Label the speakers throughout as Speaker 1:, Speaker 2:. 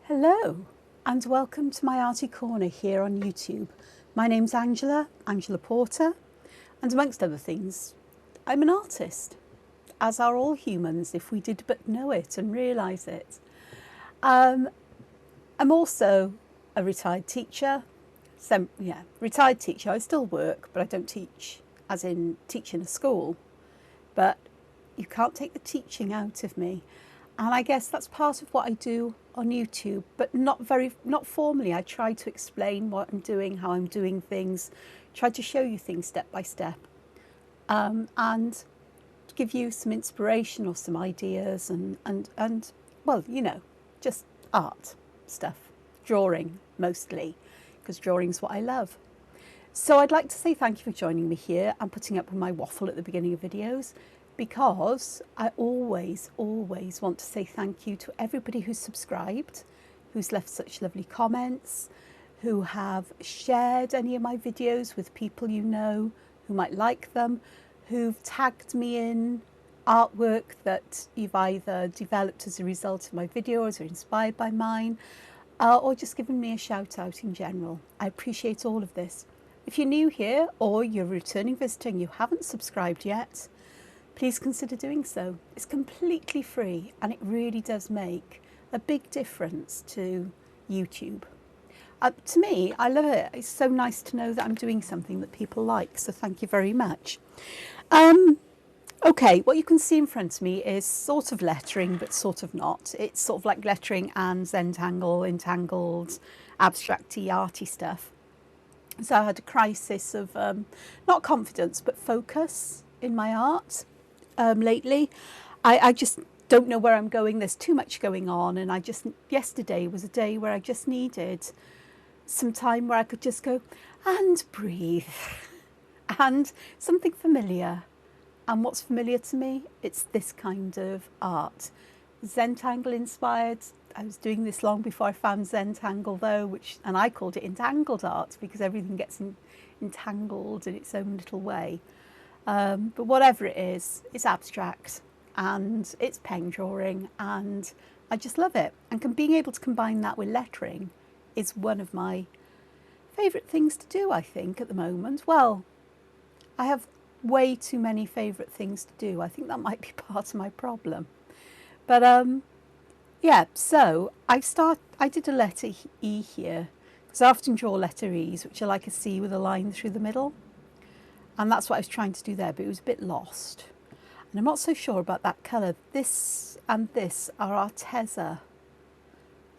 Speaker 1: Hello and welcome to my Arty Corner here on YouTube. My name's Angela Porter, and amongst other things, I'm an artist, as are all humans if we did but know it and realise it. I'm also a retired teacher. Retired teacher. I still work, but I don't teach as in teach in a school. But you can't take the teaching out of me. And I guess that's part of what I do on YouTube, but not formally. I try to explain what I'm doing, how I'm doing things, try to show you things step by step, and give you some inspiration or some ideas and well, you know, just art stuff, drawing mostly, because drawing's what I love. So I'd like to say thank you for joining me here and putting up with my waffle at the beginning of videos, because I always want to say thank you to everybody who's subscribed, who's left such lovely comments, who have shared any of my videos with people you know who might like them, who've tagged me in artwork that you've either developed as a result of my videos or inspired by mine, or just given me a shout out in general. I appreciate all of this. If you're new here or you're a returning visitor and you haven't subscribed yet, please consider doing so. It's completely free and it really does make a big difference to YouTube. To me, I love it. It's so nice to know that I'm doing something that people like, so thank you very much. Okay, what you can see in front of me is sort of lettering, but sort of not. It's sort of like lettering and Zentangle, entangled, abstract-y, arty stuff. So I had a crisis of, not confidence, but focus in my art. Lately, I just don't know where I'm going. There's too much going on, and yesterday was a day where I just needed some time where I could just go and breathe and something familiar. And what's familiar to me? It's this kind of art. Zentangle inspired. I was doing this long before I found Zentangle though, and I called it entangled art because everything gets entangled in its own little way. But whatever it is, it's abstract and it's pen drawing, and I just love it. And being able to combine that with lettering is one of my favourite things to do, I think, at the moment. Well, I have way too many favourite things to do. I think that might be part of my problem. But yeah, so I did a letter E here, because I often draw letter E's, which are like a C with a line through the middle. And that's what I was trying to do there, but it was a bit lost. And I'm not so sure about that colour. This and this are Arteza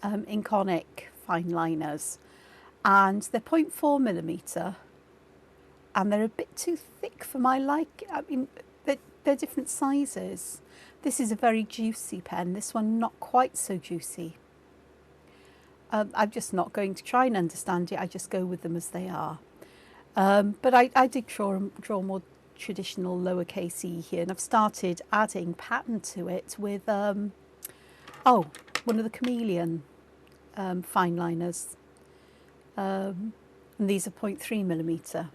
Speaker 1: Inconic Fineliners. And they're 0.4mm. And they're a bit too thick for my like. I mean, they're different sizes. This is a very juicy pen. This one, not quite so juicy. I'm just not going to try and understand it. I just go with them as they are. But I did draw more traditional lowercase e here, and I've started adding pattern to it with one of the Chameleon fineliners, and these are 0.3mm.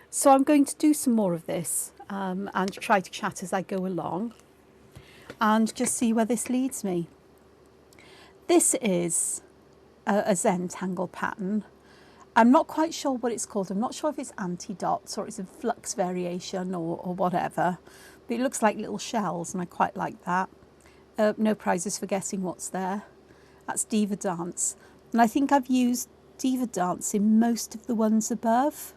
Speaker 1: So I'm going to do some more of this and try to chat as I go along and just see where this leads me. This is a Zentangle pattern. I'm not quite sure what it's called. I'm not sure if it's anti-dots or it's a flux variation or whatever, but it looks like little shells and I quite like that. No prizes for guessing what's there. That's Diva Dance. And I think I've used Diva Dance in most of the ones above.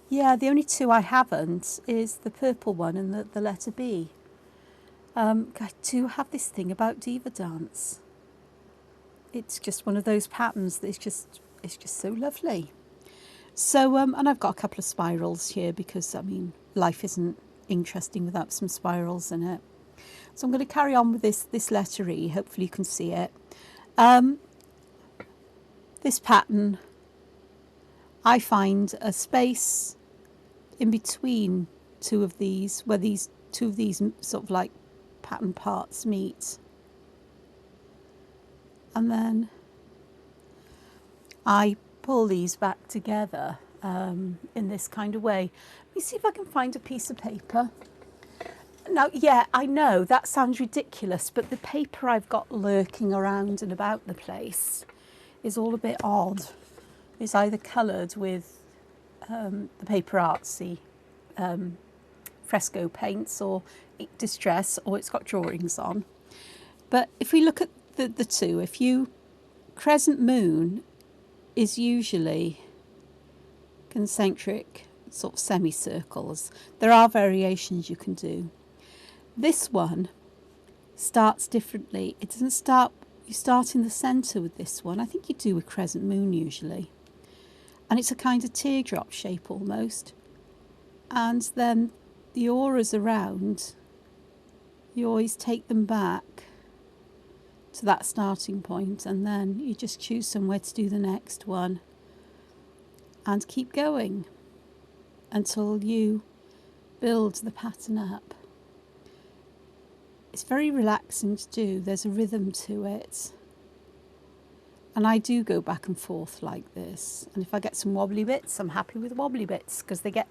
Speaker 1: Yeah, the only two I haven't is the purple one and the letter B. I do have this thing about Diva Dance. It's just one of those patterns that it's just so lovely. So, and I've got a couple of spirals here because, I mean, life isn't interesting without some spirals in it. So I'm going to carry on with this letter E. Hopefully you can see it. This pattern, I find a space in between two of these, where these two of these sort of like pattern parts meet. And then I pull these back together in this kind of way. Let me see if I can find a piece of paper. Now, yeah, I know that sounds ridiculous, but the paper I've got lurking around and about the place is all a bit odd. It's either coloured with the paper artsy fresco paints or distress, or it's got drawings on. But if we look at the two, if you crescent moon is usually concentric sort of semicircles. There are variations you can do. This one starts differently. It doesn't start, you start in the centre with this one. I think you do a crescent moon usually. And it's a kind of teardrop shape almost. And then the auras around, you always take them back to that starting point, and then you just choose somewhere to do the next one and keep going until you build the pattern up. It's very relaxing to do. There's a rhythm to it. And I do go back and forth like this. And if I get some wobbly bits, I'm happy with wobbly bits because they get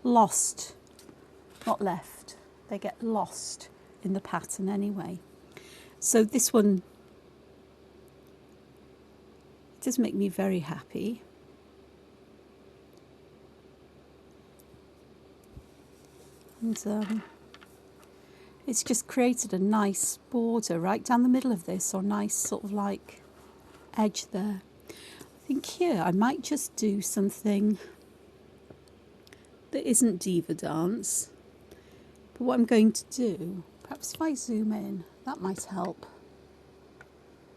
Speaker 1: lost. Not left. They get lost in the pattern anyway. So this one does make me very happy. And it's just created a nice border right down the middle of this, or nice sort of like edge there. I think here I might just do something that isn't Diva Dance. But what I'm going to do, perhaps if I zoom in, that might help.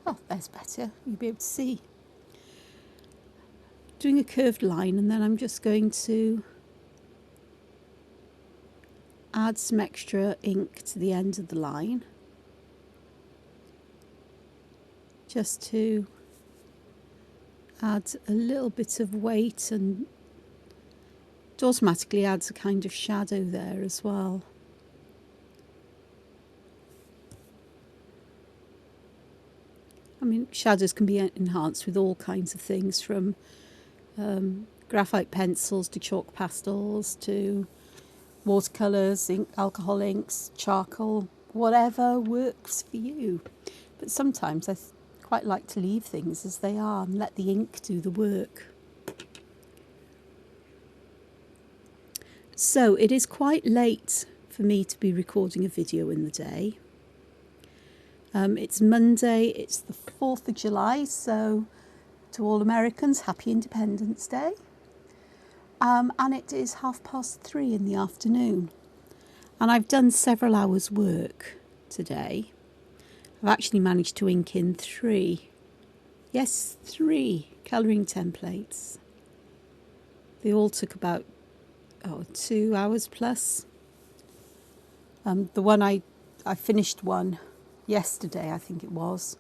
Speaker 1: Oh, there's better. You'll be able to see. Doing a curved line, and then I'm just going to add some extra ink to the end of the line, just to add a little bit of weight, and it automatically adds a kind of shadow there as well. I mean, shadows can be enhanced with all kinds of things, from graphite pencils to chalk pastels to watercolours, ink, alcohol inks, charcoal, whatever works for you. But sometimes I quite like to leave things as they are and let the ink do the work. So it is quite late for me to be recording a video in the day. It's Monday, it's the 4th of July, so to all Americans, happy Independence Day. And it is 3:30 in the afternoon. And I've done several hours work today. I've actually managed to ink in 3 colouring templates. They all took about 2 hours plus. The one I finished one yesterday, I think it was,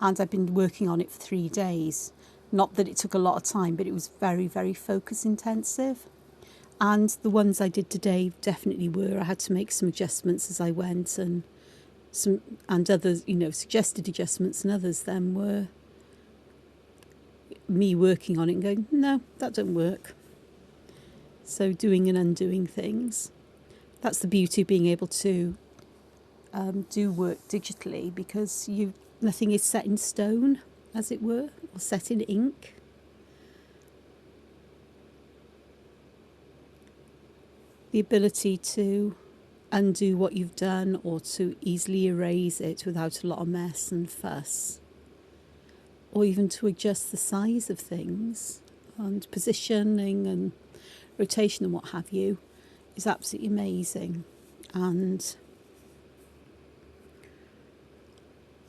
Speaker 1: and I've been working on it for 3 days. Not that it took a lot of time, but it was very, very focus intensive. And the ones I did today definitely were. I had to make some adjustments as I went, and others, suggested adjustments, and others then were me working on it and going, no, that don't work. So doing and undoing things. That's the beauty of being able to do work digitally, because nothing is set in stone, as it were, or set in ink. The ability to undo what you've done, or to easily erase it without a lot of mess and fuss, or even to adjust the size of things and positioning and rotation and what have you, is absolutely amazing. And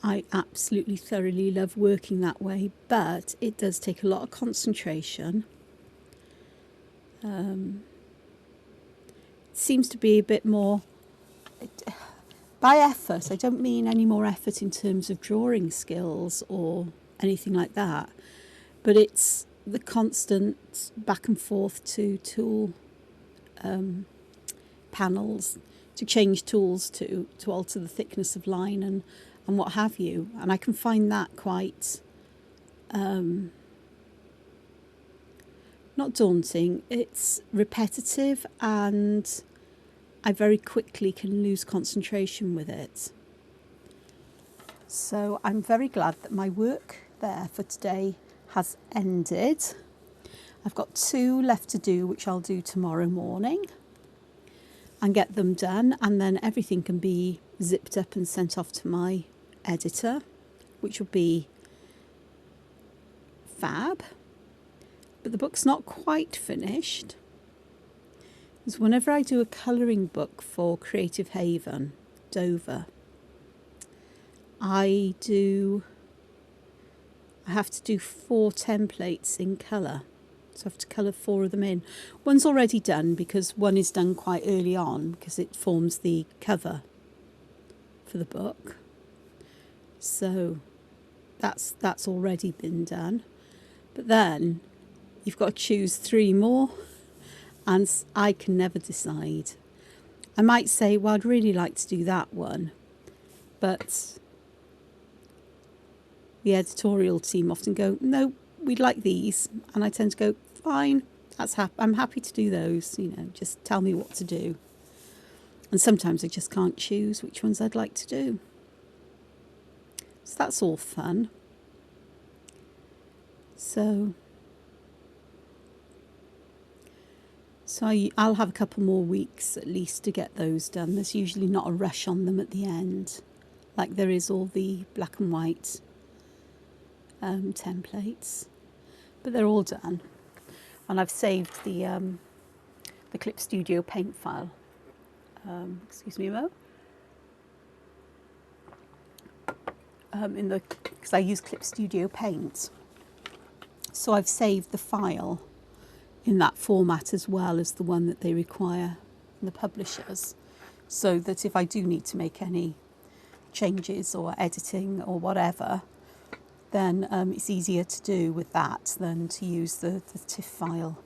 Speaker 1: I absolutely thoroughly love working that way, but it does take a lot of concentration. It seems to be a bit more, by effort, I don't mean any more effort in terms of drawing skills or anything like that, but it's the constant back and forth to tool panels, to change tools, to alter the thickness of line and what have you. And I can find that quite not daunting. It's repetitive, and I very quickly can lose concentration with it. So I'm very glad that my work there for today has ended. I've got 2 left to do, which I'll do tomorrow morning and get them done, and then everything can be zipped up and sent off to my editor, which will be fab. But the book's not quite finished, because whenever I do a colouring book for Creative Haven, Dover, I have to do 4 templates in colour. So I have to colour 4 of them in. One's already done because one is done quite early on because it forms the cover for the book. So that's already been done. But then you've got to choose 3 more, and I can never decide. I might say, well, I'd really like to do that one, but the editorial team often go, no, we'd like these. And I tend to go, fine, I'm happy to do those, just tell me what to do. And sometimes I just can't choose which ones I'd like to do. So that's all fun. So I'll have a couple more weeks at least to get those done. There's usually not a rush on them at the end, like there is all the black and white templates, but they're all done, and I've saved the Clip Studio Paint file. Excuse me a moment. Because I use Clip Studio Paint, so I've saved the file in that format as well as the one that they require from the publishers, so that if I do need to make any changes or editing or whatever, then it's easier to do with that than to use the TIFF file,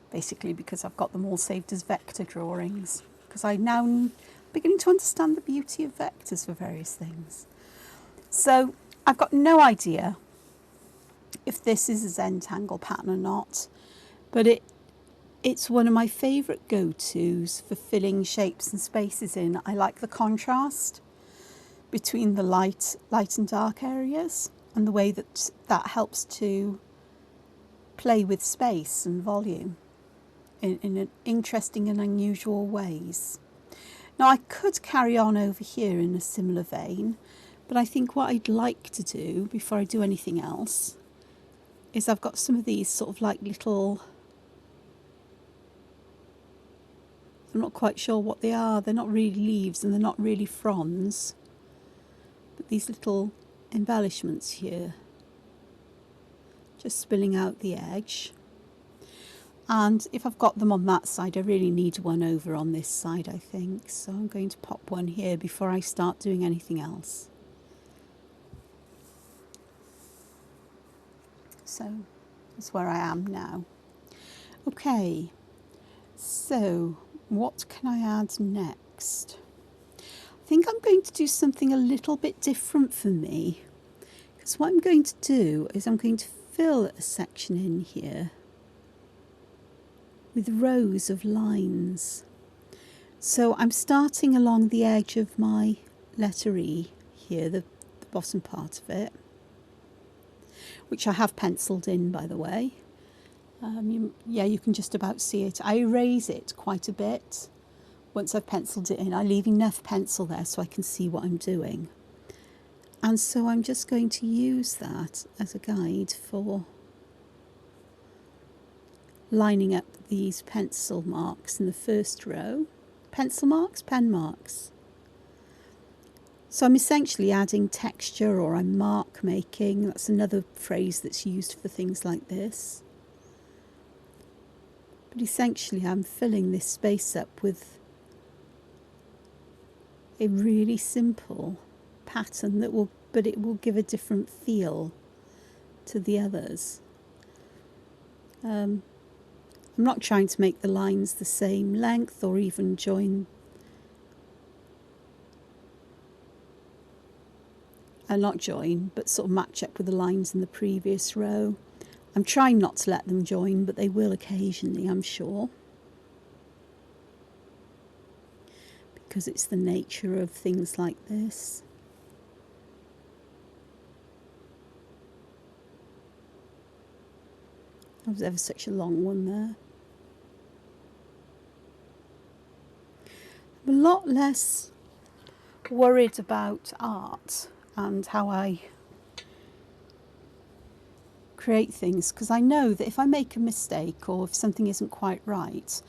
Speaker 1: basically because I've got them all saved as vector drawings, because I'm now beginning to understand the beauty of vectors for various things. So I've got no idea if this is a Zentangle pattern or not, but it's one of my favourite go-tos for filling shapes and spaces in. I like the contrast between the light and dark areas, and the way that helps to play with space and volume in an interesting and unusual ways. Now I could carry on over here in a similar vein, but I think what I'd like to do before I do anything else is I've got some of these sort of like little, I'm not quite sure what they are. They're not really leaves and they're not really fronds, but these little embellishments here, just spilling out the edge. And if I've got them on that side, I really need one over on this side, I think. So I'm going to pop one here before I start doing anything else. So that's where I am now. Okay, so what can I add next? I think I'm going to do something a little bit different for me, because what I'm going to do is I'm going to fill a section in here with rows of lines. So I'm starting along the edge of my letter E here, the bottom part of it, which I have penciled in, by the way. You can just about see it. I erase it quite a bit once I've penciled it in. I leave enough pencil there so I can see what I'm doing. And so I'm just going to use that as a guide for lining up these pencil marks in the first row. Pencil marks? Pen marks. So I'm essentially adding texture, or I'm mark making. That's another phrase that's used for things like this. But essentially I'm filling this space up with a really simple pattern that will give a different feel to the others. I'm not trying to make the lines the same length or even join, not join, but sort of match up with the lines in the previous row. I'm trying not to let them join, but they will occasionally, I'm sure. because it's the nature of things like this. That was ever such a long one there. I'm a lot less worried about art and how I create things, because I know that if I make a mistake or if something isn't quite right,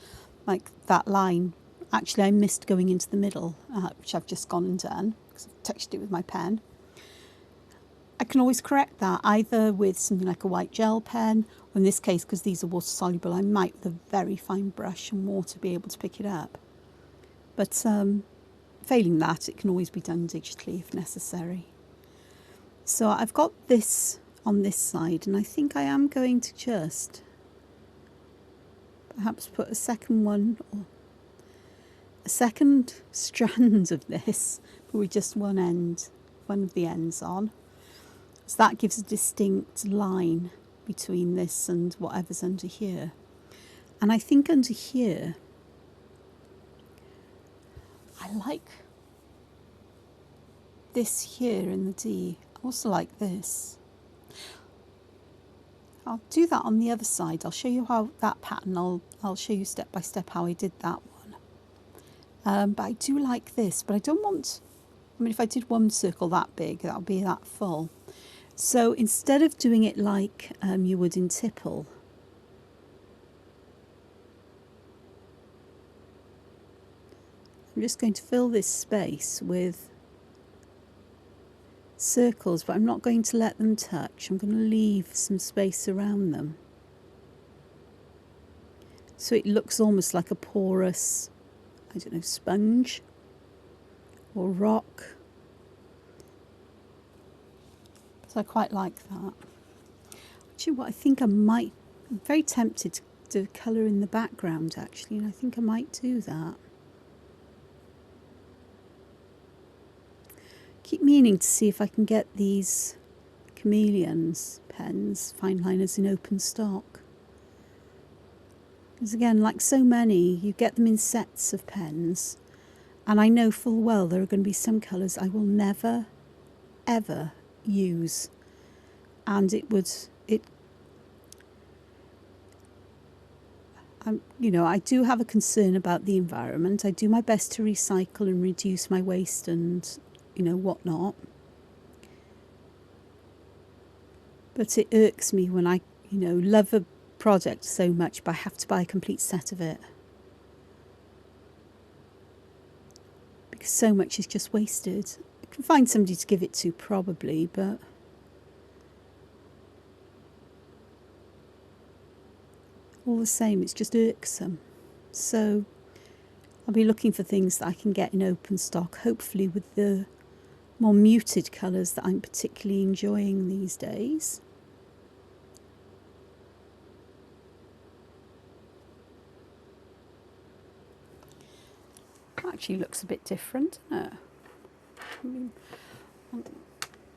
Speaker 1: like that line, actually I missed going into the middle, which I've just gone and done because I've touched it with my pen. I can always correct that either with something like a white gel pen, or in this case, because these are water soluble, I might with a very fine brush and water be able to pick it up. But failing that, it can always be done digitally if necessary. So I've got this on this side, and I think I am going to just perhaps put a second one, or a second strand of this, but with just one of the ends on. So that gives a distinct line between this and whatever's under here. And I think under here, I like this here in the D. I also like this. I'll do that on the other side. I'll show you how that pattern, I'll show you step by step how I did that one. But I do like this, but I don't want, I mean, if I did one circle that big, that would be that full. So instead of doing it like you would in tipple, I'm just going to fill this space with circles, but I'm not going to let them touch. I'm going to leave some space around them. So it looks almost like a porous, I don't know, sponge or rock. So I quite like that. Actually, what I think I might, I'm very tempted to colour in the background actually, and I think I might do that. Keep meaning to see if I can get these Chameleons pens, Fineliners, in open stock. Because again, like so many, you get them in sets of pens, and I know full well there are going to be some colours I will never, ever use, and you know, I do have a concern about the environment. I do my best to recycle and reduce my waste and, you know, whatnot. But it irks me when I, you know, love a project so much, but I have to buy a complete set of it. Because so much is just wasted. I can find somebody to give it to probably, but all the same, it's just irksome. So I'll be looking for things that I can get in open stock, hopefully with the more muted colours that I'm particularly enjoying these days. Actually looks a bit different, doesn't it? Let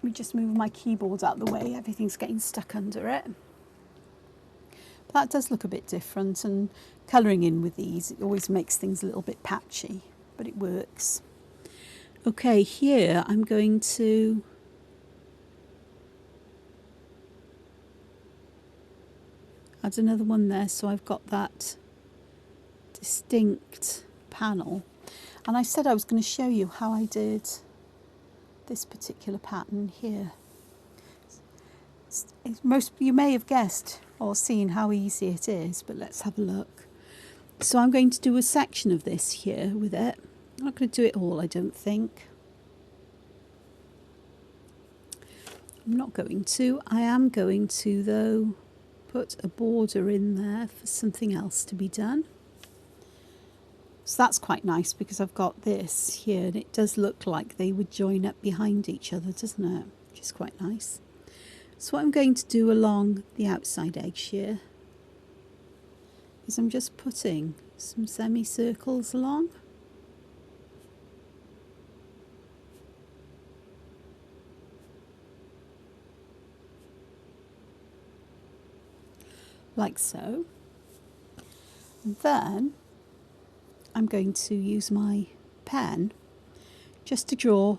Speaker 1: me just move my keyboard out of the way, everything's getting stuck under it. But that does look a bit different, and colouring in with these, it always makes things a little bit patchy, but it works. Okay, here I'm going to add another one there, so I've got that distinct panel. And I said I was going to show you how I did this particular pattern here. Most you may have guessed or seen how easy it is, but let's have a look. So I'm going to do a section of this here with it. I'm not going to do it all, I don't think. I'm not going to. I am going to, though, put a border in there for something else to be done. So that's quite nice because I've got this here, and it does look like they would join up behind each other, doesn't it? Which is quite nice. So what I'm going to do along the outside edge here is I'm just putting some semicircles along. Like so. And then I'm going to use my pen just to draw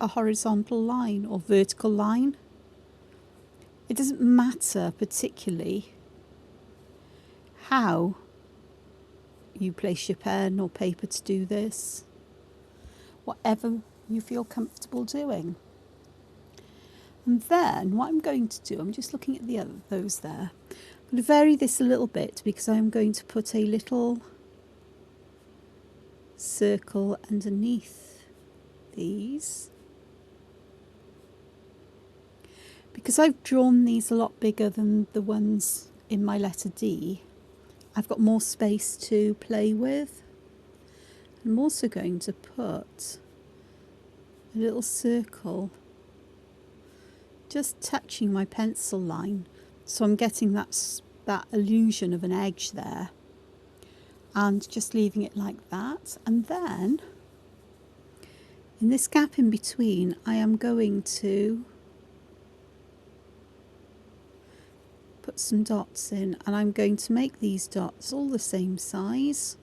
Speaker 1: a horizontal line or vertical line. It doesn't matter particularly how you place your pen or paper to do this, whatever you feel comfortable doing. And then what I'm going to do, I'm just looking at the other those there. I'm going to vary this a little bit because I'm going to put a little circle underneath these. Because I've drawn these a lot bigger than the ones in my letter D, I've got more space to play with. I'm also going to put a little circle just touching my pencil line, so I'm getting that illusion of an edge there, and just leaving it like that. And then in this gap in between, I am going to put some dots in, and I'm going to make these dots all the same size.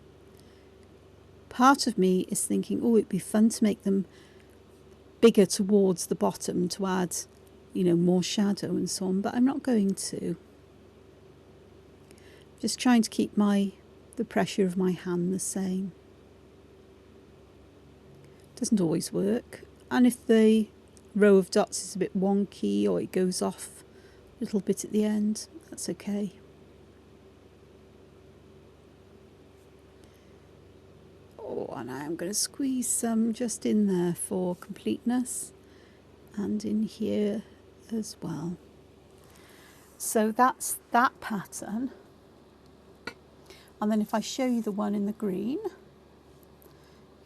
Speaker 1: Part of me is thinking, oh, it'd be fun to make them bigger towards the bottom to add, you know, more shadow and so on, but I'm not going to. Just trying to keep the pressure of my hand the same. Doesn't always work, and if the row of dots is a bit wonky or it goes off a little bit at the end, that's okay. Oh, and I'm going to squeeze some just in there for completeness, and in here as well. So that's that pattern. And then if I show you the one in the green, you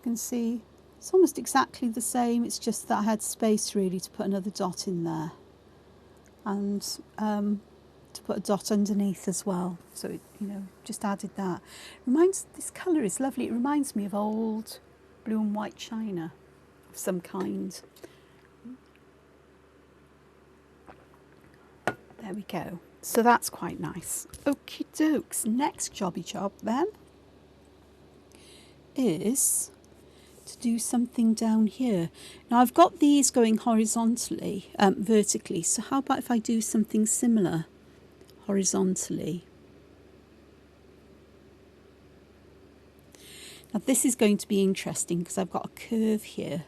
Speaker 1: can see it's almost exactly the same. It's just that I had space really to put another dot in there, and to put a dot underneath as well. So it, you know, just added that. This colour is lovely. It reminds me of old blue and white china of some kind. There we go. So that's quite nice. Okie dokes. Next jobby job then is to do something down here. Now I've got these going horizontally, vertically. So how about if I do something similar horizontally? Now this is going to be interesting because I've got a curve here.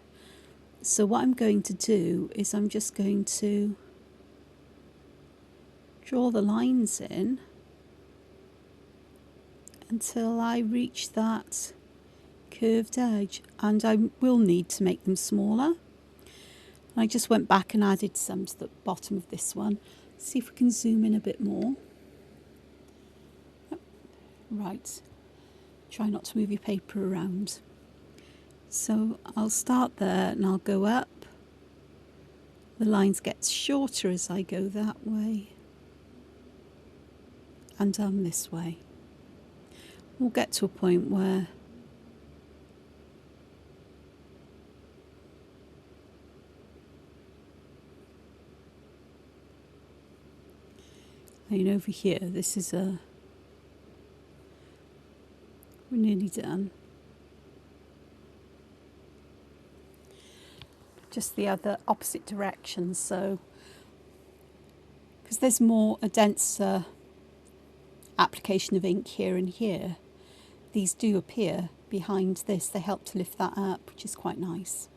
Speaker 1: So what I'm going to do is I'm just going to draw the lines in until I reach that curved edge, and I will need to make them smaller. I just went back and added some to the bottom of this one. Let's see if we can zoom in a bit more. Right, try not to move your paper around. So I'll start there and I'll go up. The lines get shorter as I go that way and down this way. We'll get to a point where over here, this is we're nearly done. Just the other opposite direction, so because there's a denser application of ink here and here, these do appear behind this. They help to lift that up, which is quite nice.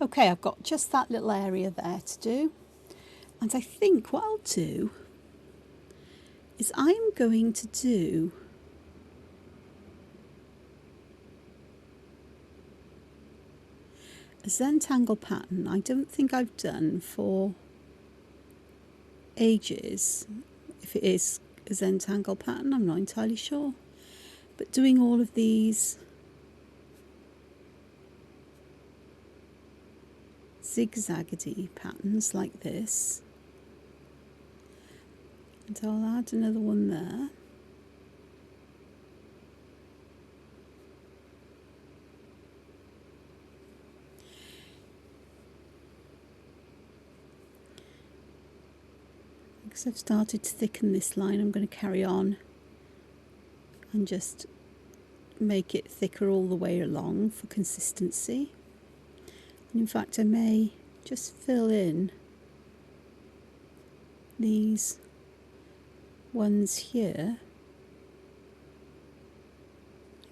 Speaker 1: Okay, I've got just that little area there to do, and I think what I'll do is I'm going to do a Zentangle pattern I don't think I've done for ages. If it is a Zentangle pattern, I'm not entirely sure. But doing all of these zigzaggedy patterns like this. And I'll add another one there. Because I've started to thicken this line, I'm going to carry on and just make it thicker all the way along for consistency. And in fact, I may just fill in these ones here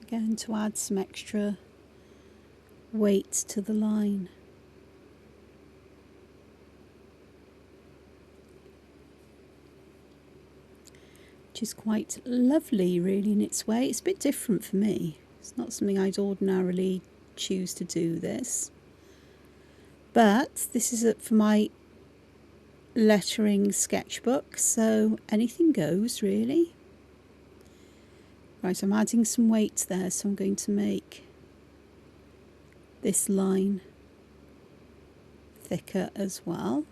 Speaker 1: again to add some extra weight to the line. Which is quite lovely really in its way. It's a bit different for me. It's not something I'd ordinarily choose to do this. But this is for my lettering sketchbook, so anything goes really. Right, I'm adding some weight there, so I'm going to make this line thicker as well.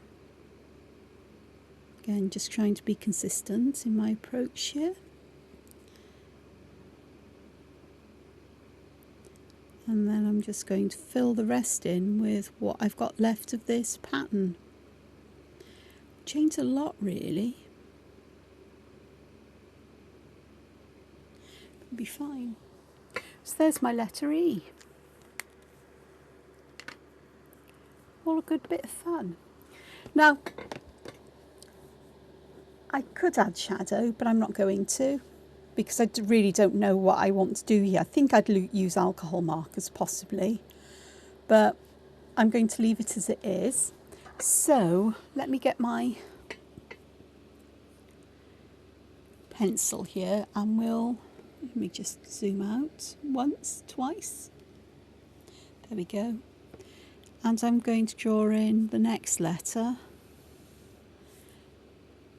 Speaker 1: Again, just trying to be consistent in my approach here. And then I'm just going to fill the rest in with what I've got left of this pattern. Changed a lot really. It'll be fine. So there's my letter E. All a good bit of fun. Now, I could add shadow, but I'm not going to, because I really don't know what I want to do here. I think I'd use alcohol markers possibly, but I'm going to leave it as it is. So let me get my pencil here and let me just zoom out once, twice. There we go. And I'm going to draw in the next letter,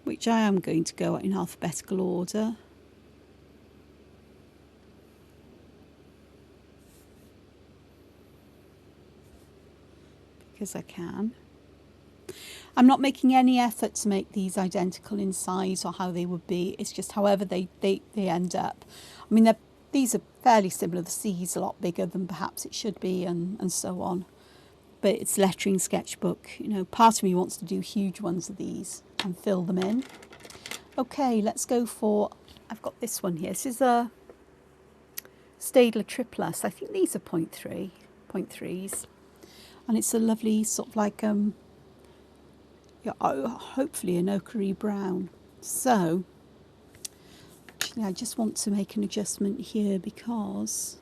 Speaker 1: which I am going to go in alphabetical order. Because I can. I'm not making any effort to make these identical in size or how they would be. It's just however they end up. I mean, these are fairly similar. The C's a lot bigger than perhaps it should be, and so on. But it's lettering sketchbook. You know, part of me wants to do huge ones of these and fill them in. Okay, let's go for, I've got this one here. This is a Staedtler Triplus. I think these are 0.3s. And it's a lovely sort of like, yeah, hopefully an ochre brown. So, actually I just want to make an adjustment here because,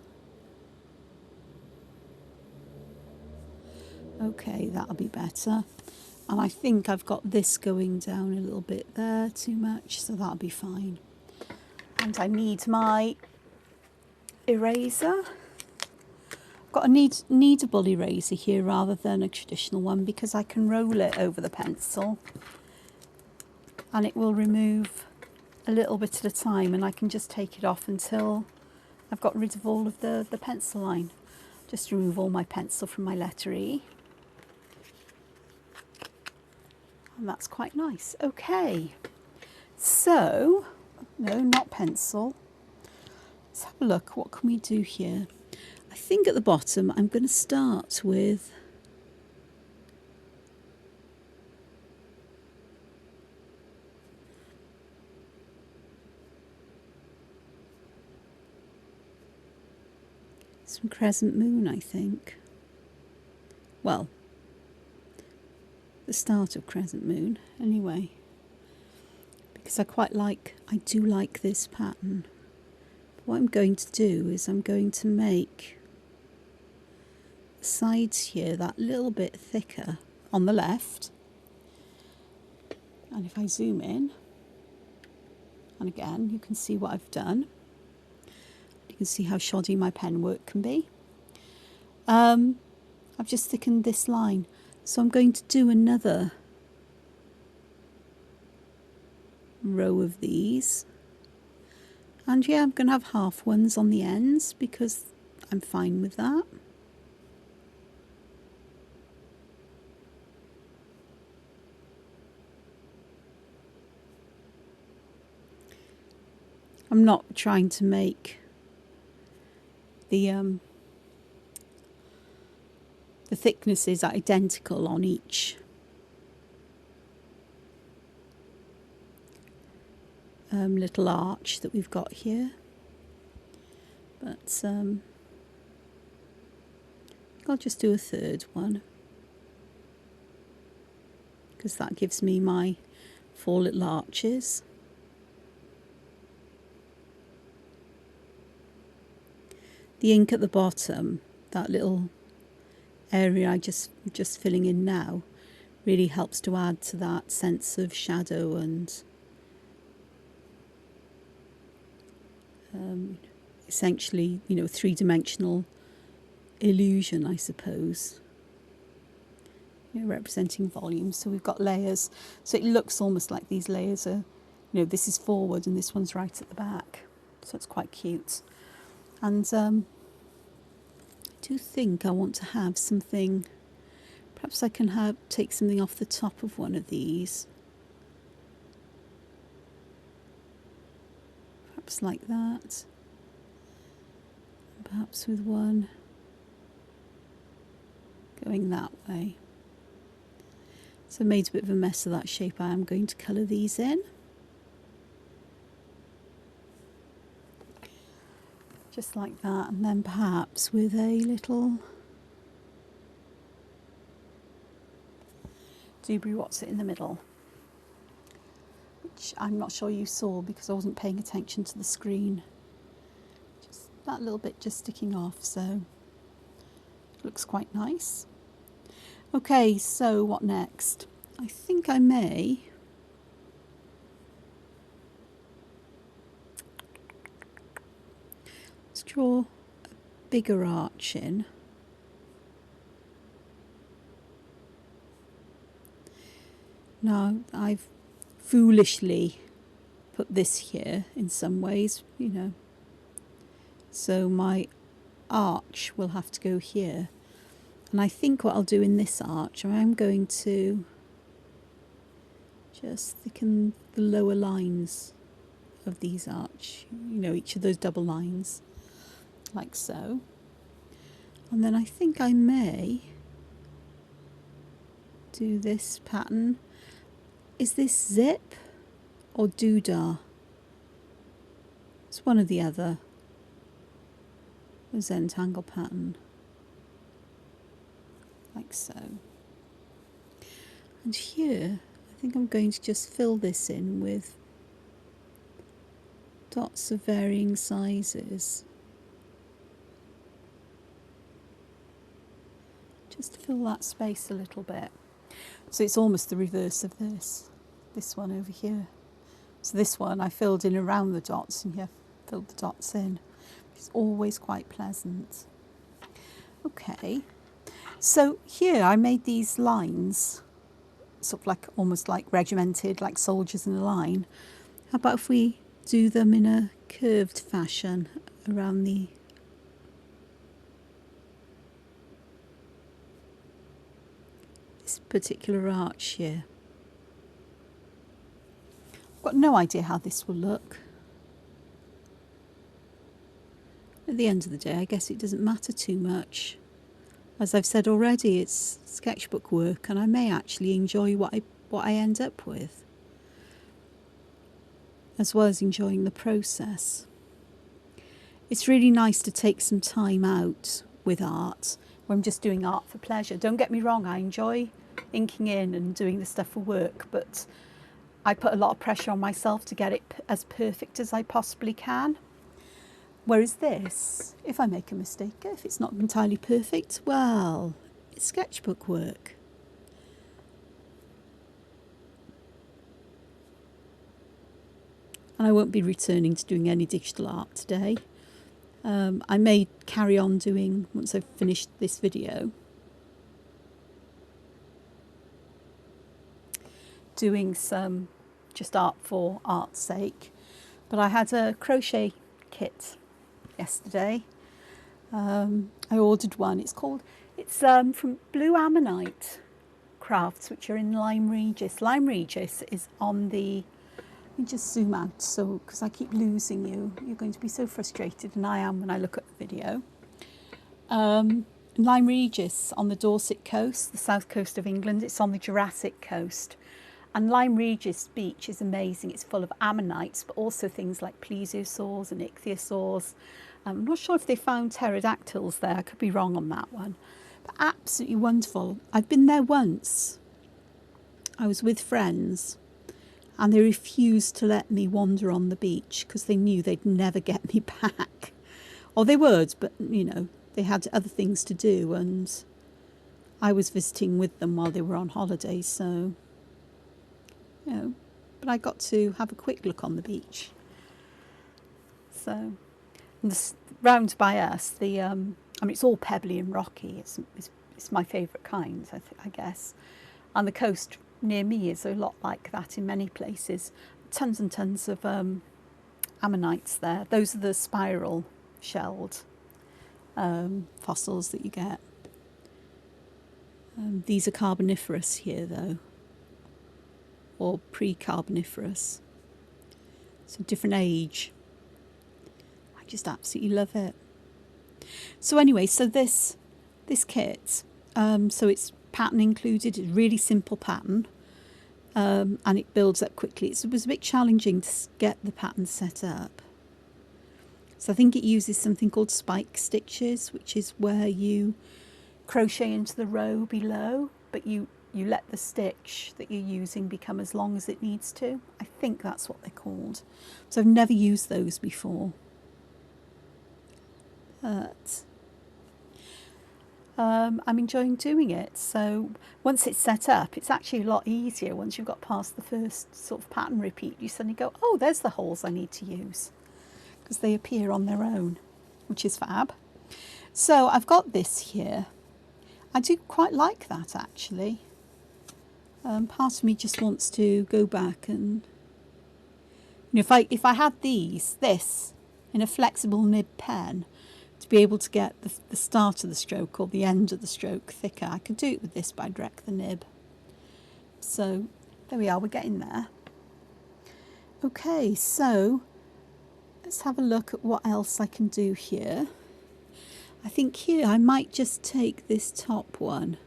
Speaker 1: okay, that'll be better. And I think I've got this going down a little bit there too much, so that'll be fine. And I need my eraser. I've got a kneadable eraser here rather than a traditional one because I can roll it over the pencil and it will remove a little bit at a time, and I can just take it off until I've got rid of all of the pencil line. Just remove all my pencil from my letter E. And that's quite nice. Okay, so, no, not pencil. Let's have a look. What can we do here? I think at the bottom I'm going to start with some crescent moon, I think. Well, the start of crescent moon anyway, because I do like this pattern. But what I'm going to do is I'm going to make the sides here that little bit thicker on the left, and if I zoom in, and again you can see what I've done, you can see how shoddy my pen work can be. I've just thickened this line. So I'm going to do another row of these. And yeah, I'm going to have half ones on the ends because I'm fine with that. I'm not trying to make the thicknesses identical on each little arch that we've got here. but I'll just do a third one, because that gives me my 4 little arches. The ink at the bottom, that little area I just filling in now, really helps to add to that sense of shadow and essentially, you know, 3-dimensional illusion, I suppose. You know, representing volumes. So we've got layers. So it looks almost like these layers are, you know, this is forward and this one's right at the back. So it's quite cute. And I do think I want to have something, perhaps I can take something off the top of one of these. Perhaps like that. Perhaps with one going that way. So I made a bit of a mess of that shape. I am going to colour these in. Just like that, and then perhaps with a little Dewberry What's It in the middle, which I'm not sure you saw because I wasn't paying attention to the screen. Just that little bit just sticking off, so it looks quite nice. Okay, so what next? I think I may draw a bigger arch in. Now I've foolishly put this here in some ways, you know, so my arch will have to go here, and I think what I'll do in this arch, I am going to just thicken the lower lines of these arch, you know, each of those double lines, like so. And then I think I may do this pattern. Is this zip or doodah? It's one or the other. The Zentangle pattern, like so. And here I think I'm going to just fill this in with dots of varying sizes. Just to fill that space a little bit. So it's almost the reverse of this one over here. So this one I filled in around the dots, and here filled the dots in. It's always quite pleasant. Okay, so here I made these lines, sort of like almost like regimented, like soldiers in a line. How about if we do them in a curved fashion around this particular arch here? I've got no idea how this will look. At the end of the day, I guess it doesn't matter too much. As I've said already, it's sketchbook work, and I may actually enjoy what I end up with, as well as enjoying the process. It's really nice to take some time out with art when I'm just doing art for pleasure. Don't get me wrong, I enjoy inking in and doing the stuff for work, but I put a lot of pressure on myself to get it as perfect as I possibly can. Whereas this, if I make a mistake, if it's not entirely perfect, well, it's sketchbook work. And I won't be returning to doing any digital art today. I may carry on doing, once I've finished this video, doing some just art for art's sake. But I had a crochet kit yesterday. I ordered one. It's from Blue Ammonite Crafts, which are in Lyme Regis. Lyme Regis is on the, let me just zoom out, so because I keep losing you, you're going to be so frustrated, and I am when I look at the video. Lyme Regis on the Dorset coast, the south coast of England. It's on the Jurassic coast. And Lyme Regis beach is amazing. It's full of ammonites, but also things like plesiosaurs and ichthyosaurs. I'm not sure if they found pterodactyls there. I could be wrong on that one. But absolutely wonderful. I've been there once. I was with friends and they refused to let me wander on the beach because they knew they'd never get me back. Or they would, but, you know, they had other things to do and I was visiting with them while they were on holiday, so, you know, but I got to have a quick look on the beach. So, this, round by us, I mean, it's all pebbly and rocky. It's my favourite kind, I guess. And the coast near me is a lot like that in many places. Tons and tons of ammonites there. Those are the spiral shelled fossils that you get. These are carboniferous here, though, or pre-carboniferous. So different age. I just absolutely love it. So anyway, so this kit, so it's pattern included. It's a really simple pattern, and it builds up quickly. It was a bit challenging to get the pattern set up. So I think it uses something called spike stitches, which is where you crochet into the row below, but you let the stitch that you're using become as long as it needs to. I think that's what they're called. So I've never used those before. But I'm enjoying doing it. So once it's set up, it's actually a lot easier. Once you've got past the first sort of pattern repeat, you suddenly go, oh, there's the holes I need to use, because they appear on their own, which is fab. So I've got this here. I do quite like that, actually. Part of me just wants to go back and, you know, if I had this in a flexible nib pen, to be able to get the start of the stroke or the end of the stroke thicker, I could do it with this, but I'd wreck the nib. So there we are, we're getting there. Okay, so let's have a look at what else I can do here. I think here I might just take this top one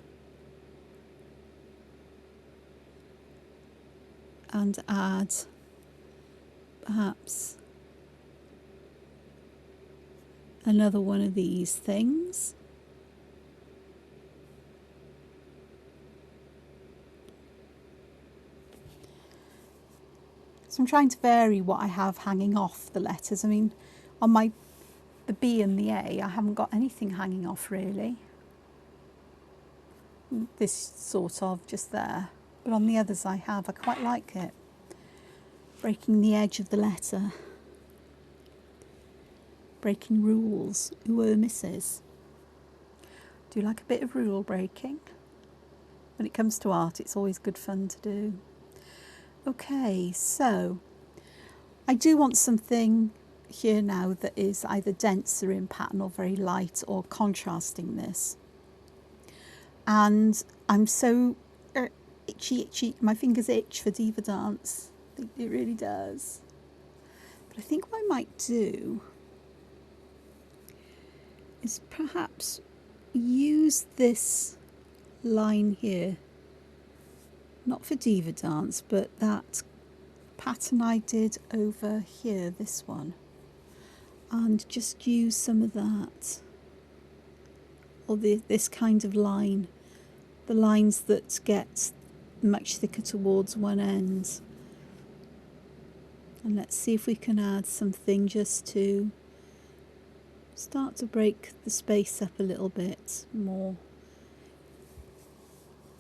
Speaker 1: and add perhaps another one of these things. So I'm trying to vary what I have hanging off the letters. I mean, on the B and the A, I haven't got anything hanging off really. This sort of just there. But on the others I have. I quite like it. Breaking the edge of the letter. Breaking rules. Ooh, misses. Do you like a bit of rule breaking? When it comes to art, it's always good fun to do. Okay, so I do want something here now that is either denser in pattern or very light or contrasting this. And I'm so itchy, my fingers itch for Diva Dance. I think it really does. But I think what I might do is perhaps use this line here, not for Diva Dance, but that pattern I did over here, this one, and just use some of that, or this kind of line, the lines that get much thicker towards one end. And let's see if we can add something just to start to break the space up a little bit more.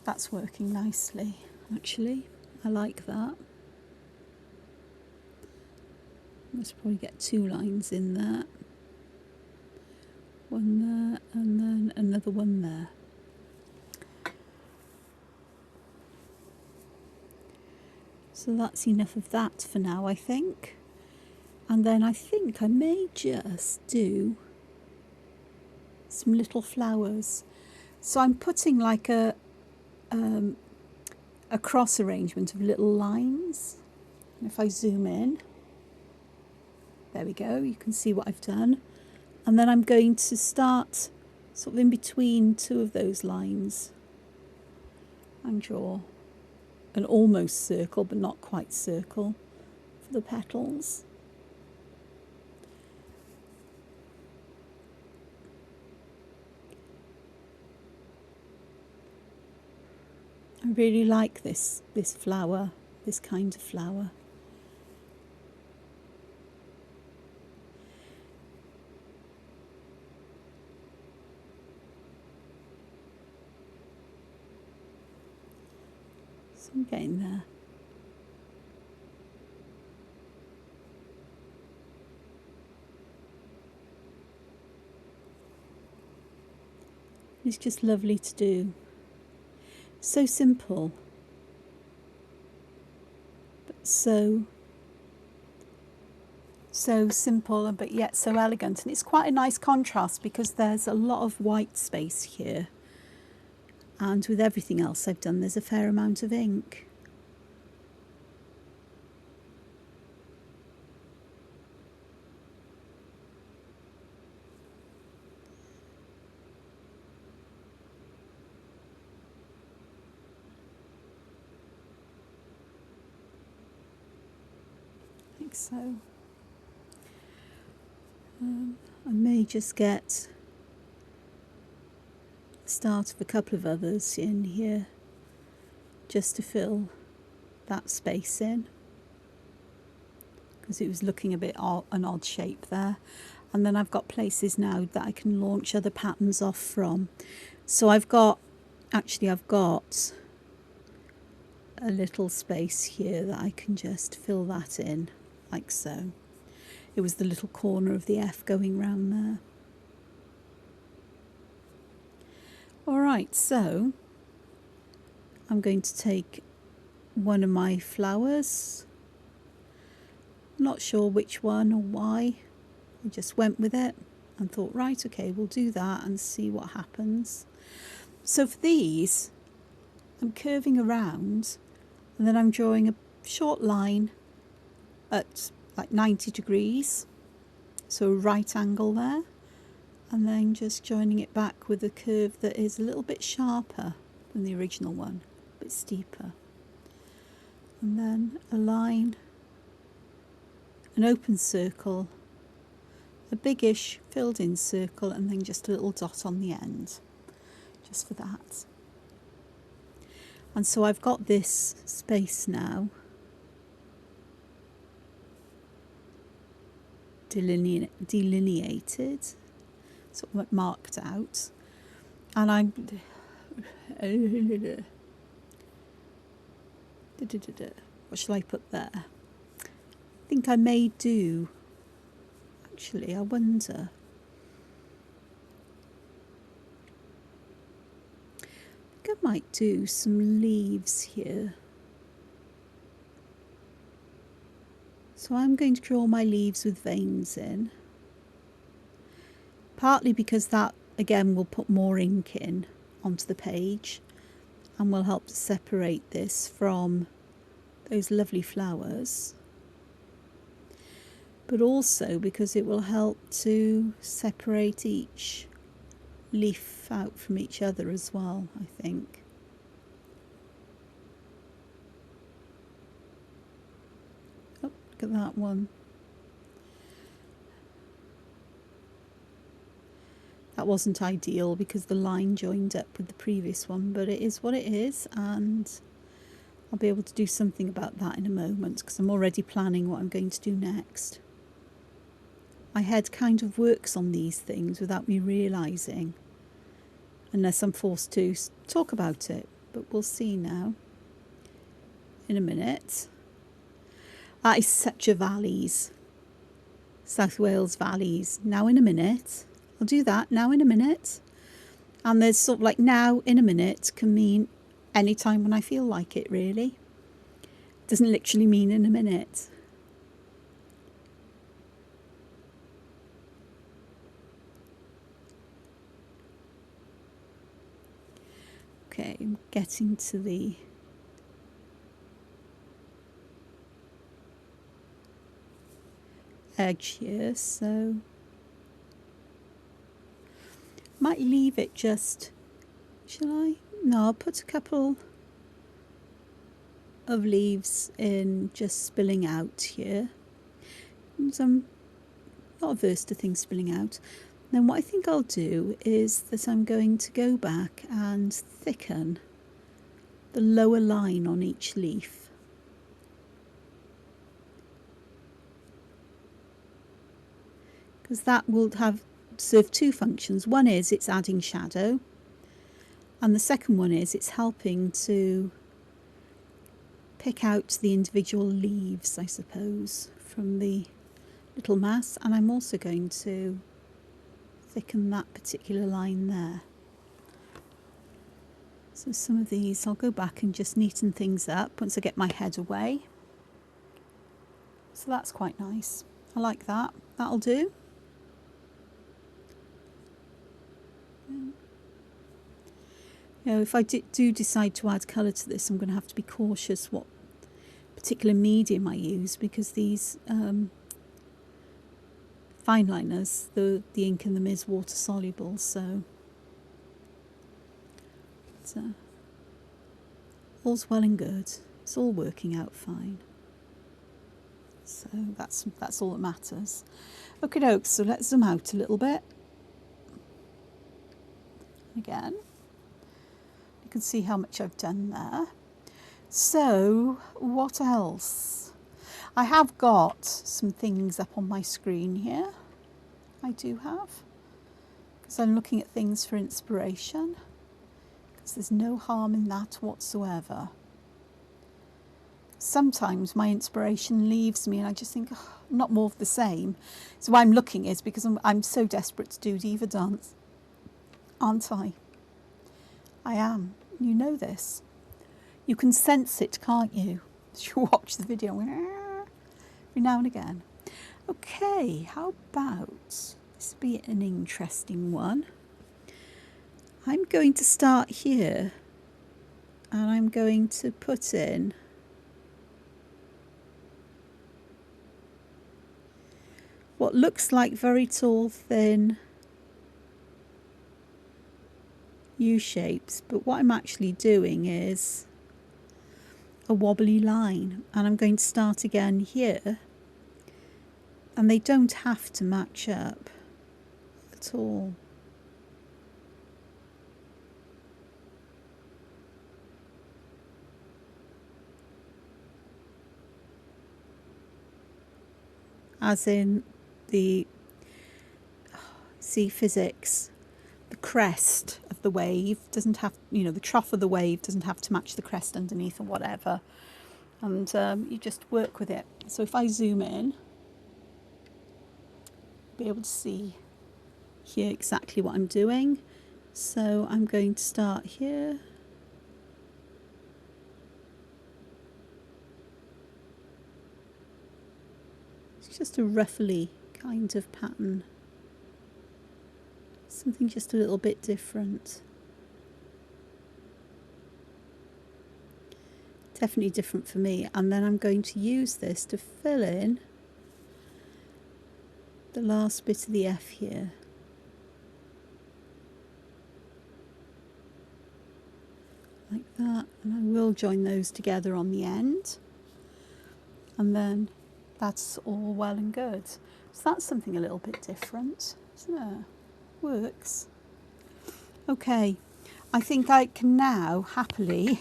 Speaker 1: That's working nicely, actually. I like that. Let's probably get 2 lines in there. One there, and then another one there. So that's enough of that for now, I think. And then I think I may just do some little flowers. So I'm putting like a cross arrangement of little lines. And if I zoom in, there we go, you can see what I've done. And then I'm going to start sort of in between 2 of those lines and draw an almost circle, but not quite circle, for the petals. I really like this flower, this kind of flower. So I'm getting there. It's just lovely to do. So simple, but so simple, but yet so elegant. And it's quite a nice contrast because there's a lot of white space here. And with everything else I've done, there's a fair amount of ink. Like so. I may just get the start of a couple of others in here just to fill that space in, because it was looking a bit an odd shape there. And then I've got places now that I can launch other patterns off from. So I've got a little space here that I can just fill that in like so. It was the little corner of the F going round there. Alright, so I'm going to take one of my flowers. Not sure which one or why. I just went with it and thought, right, okay, we'll do that and see what happens. So for these, I'm curving around and then I'm drawing a short line at like 90 degrees, so a right angle there, and then just joining it back with a curve that is a little bit sharper than the original one, a bit steeper. And then a line, an open circle, a biggish filled in circle, and then just a little dot on the end, just for that. And so I've got this space now delineated, sort of like marked out, and I'm what shall I put there? I think I may do, actually, I wonder, I think I might do some leaves here. So I'm going to draw my leaves with veins in, partly because that again will put more ink in onto the page and will help to separate this from those lovely flowers, but also because it will help to separate each leaf out from each other as well, I think. At that one. That wasn't ideal because the line joined up with the previous one, but it is what it is, and I'll be able to do something about that in a moment because I'm already planning what I'm going to do next. My head kind of works on these things without me realising, unless I'm forced to talk about it, but we'll see now in a minute. That is such a valleys, South Wales valleys. Now in a minute. I'll do that now in a minute. And there's sort of like now in a minute can mean any time when I feel like it, really. It doesn't literally mean in a minute. Okay, I'm getting to the edge here, so might leave it just, shall I? No, I'll put a couple of leaves in just spilling out here. So I'm not averse to things spilling out. Then what I think I'll do is that I'm going to go back and thicken the lower line on each leaf. Because that will serve two functions. One is it's adding shadow, and the second one is it's helping to pick out the individual leaves, I suppose, from the little mass. And I'm also going to thicken that particular line there. So some of these I'll go back and just neaten things up once I get my head away. So that's quite nice. I like that. That'll do. You know, if I do decide to add colour to this, I'm going to have to be cautious what particular medium I use, because these Fineliners, the ink in them is water soluble, so it's, all's well and good. It's all working out fine. So that's all that matters. Okay, dokes, so let's zoom out a little bit. Again, you can see how much I've done there. So what else? I have got some things up on my screen here. I do have, because I'm looking at things for inspiration, because there's no harm in that whatsoever. Sometimes my inspiration leaves me and I just think, oh, not more of the same. So why I'm looking is because I'm so desperate to do diva dance, aren't I? I am. You know this. You can sense it, can't you? As you watch the video every now and again. Okay, how about this be an interesting one? I'm going to start here and I'm going to put in what looks like very tall, thin U-shapes, but what I'm actually doing is a wobbly line, and I'm going to start again here, and they don't have to match up at all. As in the physics, the crest of the wave doesn't have, you know, the trough of the wave doesn't have to match the crest underneath or whatever, and you just work with it. So if I zoom in, be able to see here exactly what I'm doing. So I'm going to start here. It's just a ruffly kind of pattern. Something just a little bit different. Definitely different for me. And then I'm going to use this to fill in the last bit of the F here. Like that. And I will join those together on the end. And then that's all well and good. So that's something a little bit different, isn't it? Works. Okay, I think I can now happily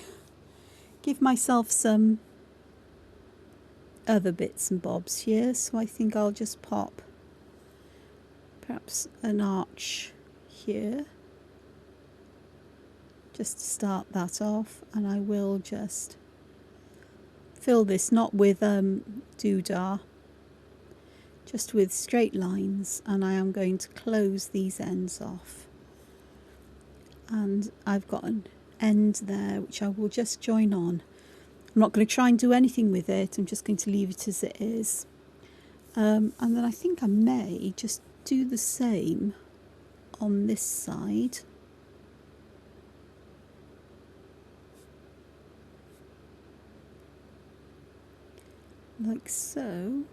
Speaker 1: give myself some other bits and bobs here. So I think I'll just pop perhaps an arch here, just to start that off, and I will just fill this not with doodah, just with straight lines, and I am going to close these ends off. And I've got an end there which I will just join on. I'm not going to try and do anything with it, I'm just going to leave it as it is. And then I think I may just do the same on this side. Like so.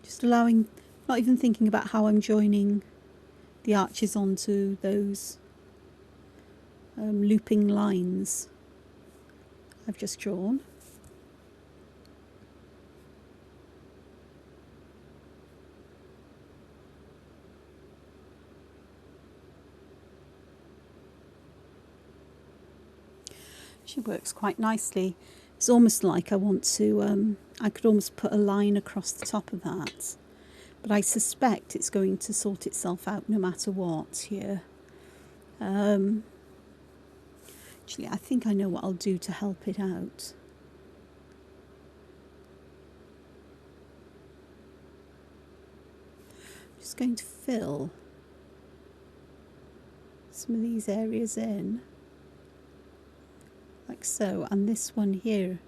Speaker 1: Just allowing, not even thinking about how I'm joining the arches onto those looping lines I've just drawn. actually works quite nicely. It's almost like I want to, I could almost put a line across the top of that. But I suspect it's going to sort itself out no matter what here. Actually, I think I know what I'll do to help it out. I'm just going to fill some of these areas in, like so, and this one here,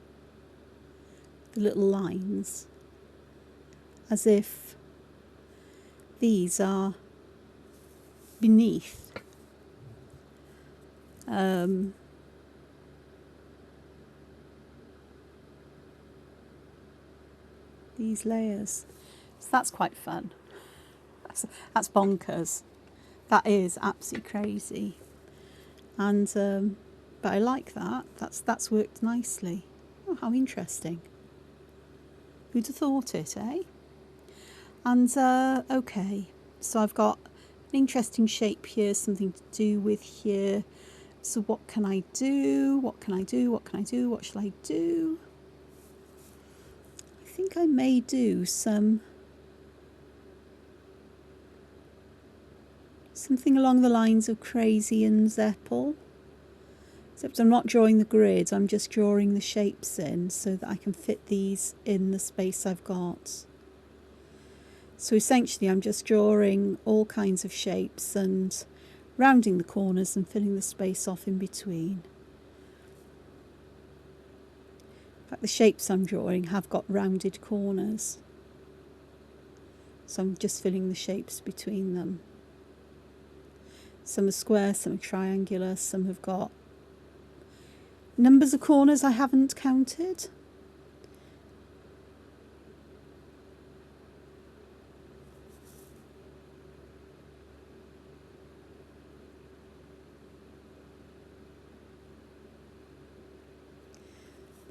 Speaker 1: the little lines, as if these are beneath these layers. So that's quite fun. That's bonkers. That is absolutely crazy. And but I like that. That's worked nicely. Oh, how interesting. Who'd have thought it, eh? And okay, so I've got an interesting shape here, something to do with here. So what can I do? What can I do? What can I do? What shall I do? I think I may do something along the lines of Crazy and Zeppel. Except I'm not drawing the grid, I'm just drawing the shapes in so that I can fit these in the space I've got. So essentially I'm just drawing all kinds of shapes and rounding the corners and filling the space off in between. In fact, the shapes I'm drawing have got rounded corners. So I'm just filling the shapes between them. Some are square, some are triangular, some have got numbers of corners I haven't counted.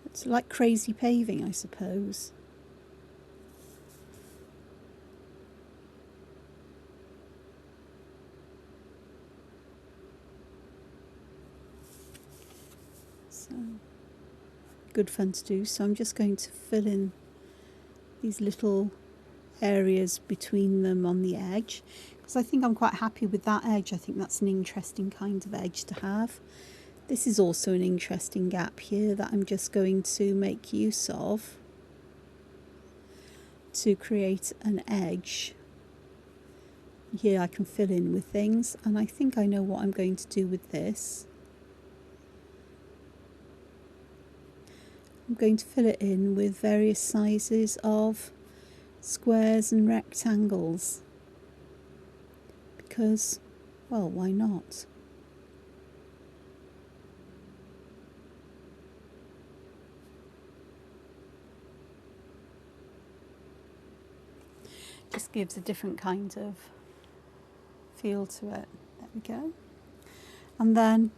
Speaker 1: It's like crazy paving, I suppose. So, good fun to do. So I'm just going to fill in these little areas between them on the edge, because I think I'm quite happy with that edge. I think that's an interesting kind of edge to have. This is also an interesting gap here that I'm just going to make use of to create an edge. Here I can fill in with things, and I think I know what I'm going to do with this. I'm going to fill it in with various sizes of squares and rectangles because, well, why not? Just gives a different kind of feel to it. There we go. And then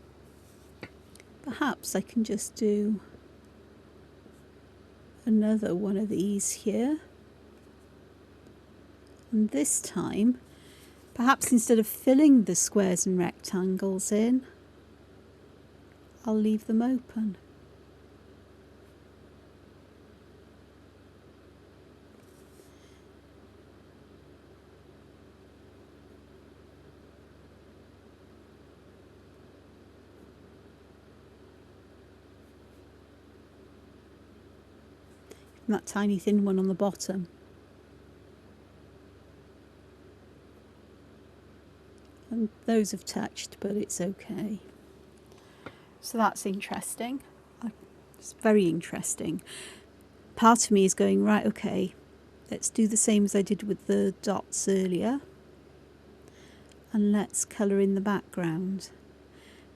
Speaker 1: perhaps I can just do another one of these here. And this time, perhaps instead of filling the squares and rectangles in, I'll leave them open. And that tiny thin one on the bottom. And those have touched, but it's okay. So that's interesting. It's very interesting. Part of me is going, right, okay, let's do the same as I did with the dots earlier. And let's colour in the background.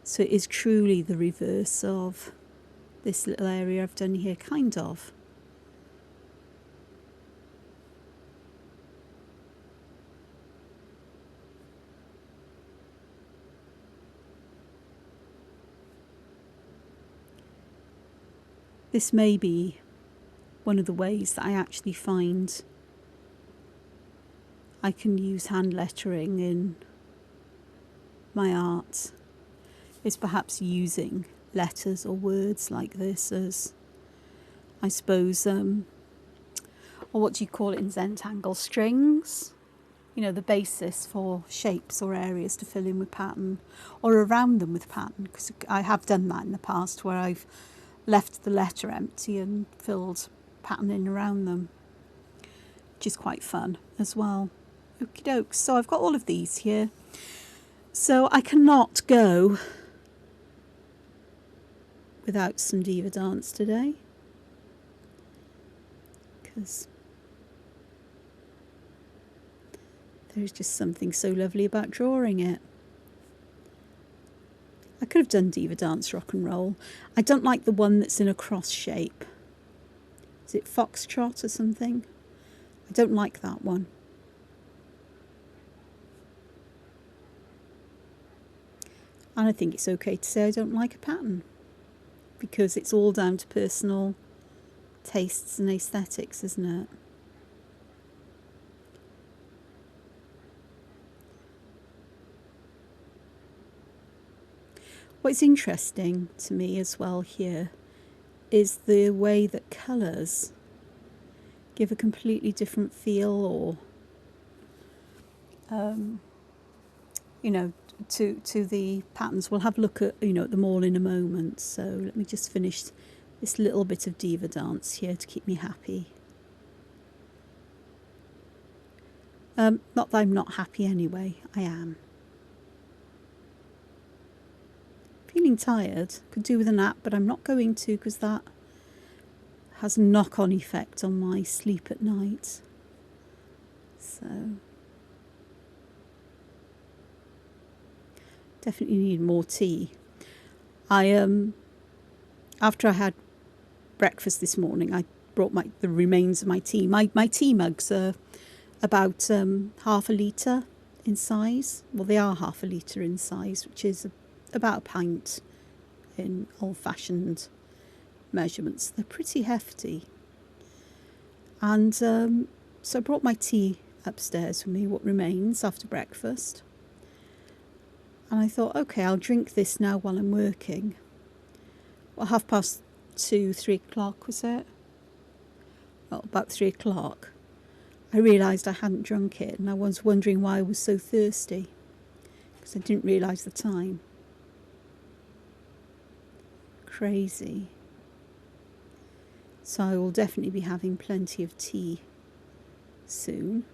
Speaker 1: So it is truly the reverse of this little area I've done here, kind of. This may be one of the ways that I actually find I can use hand lettering in my art, is perhaps using letters or words like this as, I suppose, or what do you call it in Zentangle? Strings? You know, the basis for shapes or areas to fill in with pattern, or around them with pattern, because I have done that in the past where I've left the letter empty and filled pattern in around them, which is quite fun as well. Okie dokes. So I've got all of these here. So I cannot go without some Diva Dance today, because there's just something so lovely about drawing it. I could have done Diva Dance Rock and Roll. I don't like the one that's in a cross shape. Is it Foxtrot or something? I don't like that one. And I think it's okay to say I don't like a pattern, because it's all down to personal tastes and aesthetics, isn't it? What's interesting to me as well here is the way that colours give a completely different feel, or you know, to the patterns. We'll have a look at, you know, at them all in a moment. So let me just finish this little bit of Diva Dance here to keep me happy. Not that I'm not happy anyway, I am. Feeling tired, could do with a nap, but I'm not going to, because that has a knock-on effect on my sleep at night. So definitely need more tea. After I had breakfast this morning, I brought the remains of my tea. My tea mugs are about half a litre in size. Well, they are half a litre in size, which is about a pint in old-fashioned measurements. They're pretty hefty. And so I brought my tea upstairs with me, what remains after breakfast. And I thought, okay, I'll drink this now while I'm working. Well, 2:30, 3 o'clock was it? Well, about 3 o'clock. I realised I hadn't drunk it, and I was wondering why I was so thirsty, because I didn't realise the time. Crazy. So I will definitely be having plenty of tea soon.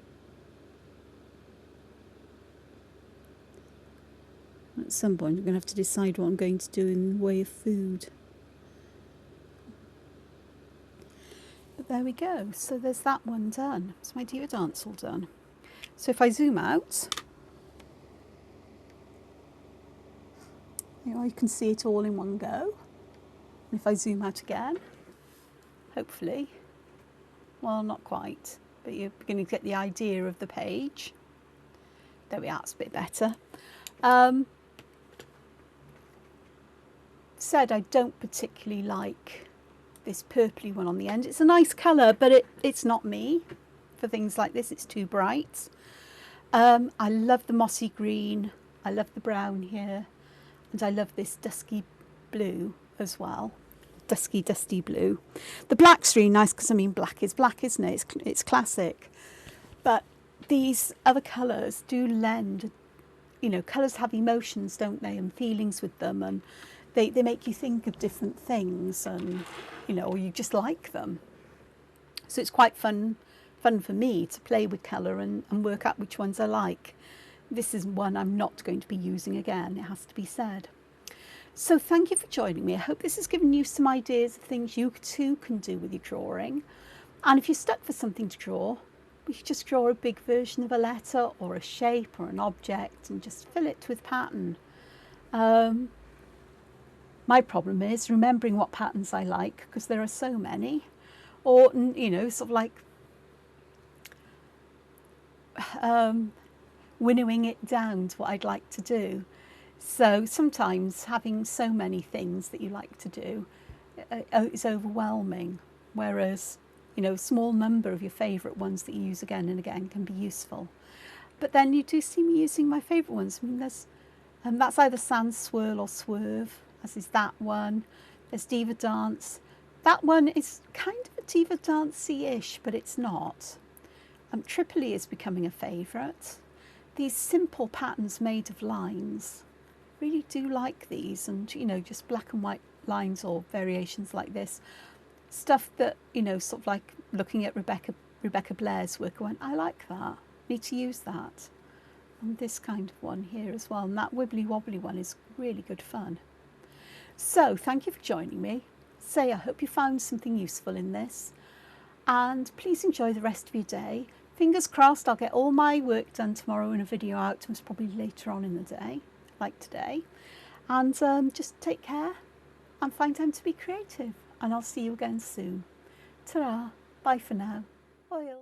Speaker 1: At some point I'm going to have to decide what I'm going to do in the way of food. But there we go. So there's that one done. It's my Diva Dance all done. So if I zoom out, you can see it all in one go. And if I zoom out again, hopefully, well, not quite, but you're beginning to get the idea of the page. There we are, it's a bit better. Said I don't particularly like this purpley one on the end. It's a nice colour, but it's not me for things like this. It's too bright. I love the mossy green. I love the brown here. And I love this dusky blue as well. Dusty blue. The black's really nice, because I mean, black is black, isn't it? It's classic. But these other colours do lend, you know, colours have emotions, don't they, and feelings with them, and they make you think of different things, and, you know, or you just like them. So it's quite fun for me to play with colour and work out which ones I like. This is one I'm not going to be using again, it has to be said. So thank you for joining me. I hope this has given you some ideas of things you too can do with your drawing. And if you're stuck for something to draw, we should just draw a big version of a letter or a shape or an object and just fill it with pattern. My problem is remembering what patterns I like, because there are so many, or, you know, sort of like winnowing it down to what I'd like to do. So sometimes having so many things that you like to do is overwhelming, whereas, you know, a small number of your favourite ones that you use again and again can be useful. But then you do see me using my favourite ones. I mean, there's that's either sans swirl or swerve. as is that one. There's Diva Dance. That one is kind of a Diva Dancey-ish, but it's not. Tripoli is becoming a favourite. These simple patterns made of lines. Really do like these, and you know, just black and white lines or variations like this. Stuff that, you know, sort of like looking at Rebecca Blair's work, I went, I like that. Need to use that. And this kind of one here as well. And that wibbly wobbly one is really good fun. So thank you for joining me. I hope you found something useful in this. And please enjoy the rest of your day. Fingers crossed I'll get all my work done tomorrow and a video out, most probably later on in the day, like today. And just take care and find time to be creative. And I'll see you again soon. Ta-ra. Bye for now. Bye.